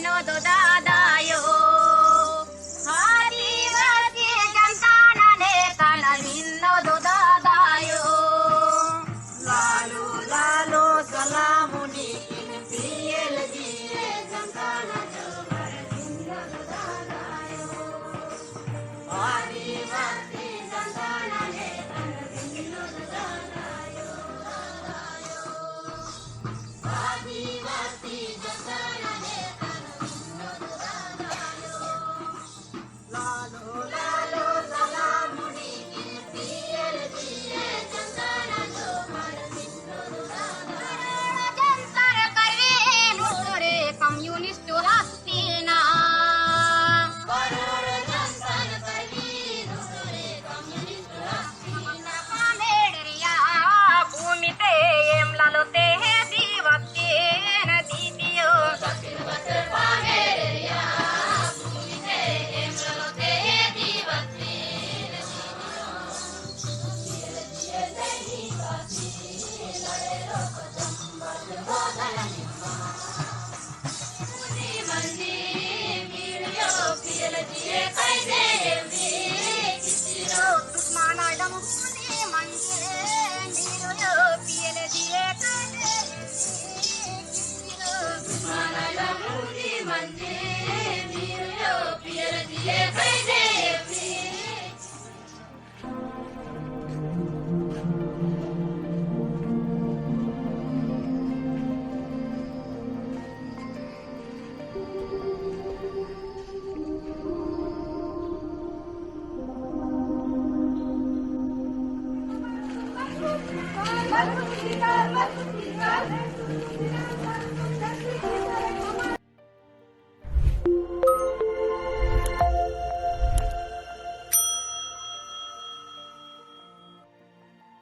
विनोद दादायो आदिवासी जनताना नेताना विनोद दादायो लालो लालो सलामुनी PLG जनताना जोहर विनोद दादायो आदिवासी जनताना नेताना विनोद दादायो आदिवासी जनताना नेताना विनोद दादायो लालो लालो सलामुनी PLG जनताना जोहर विनोद दादायो जनतार करवे नुसरे कम्युनिस्ट हस्ती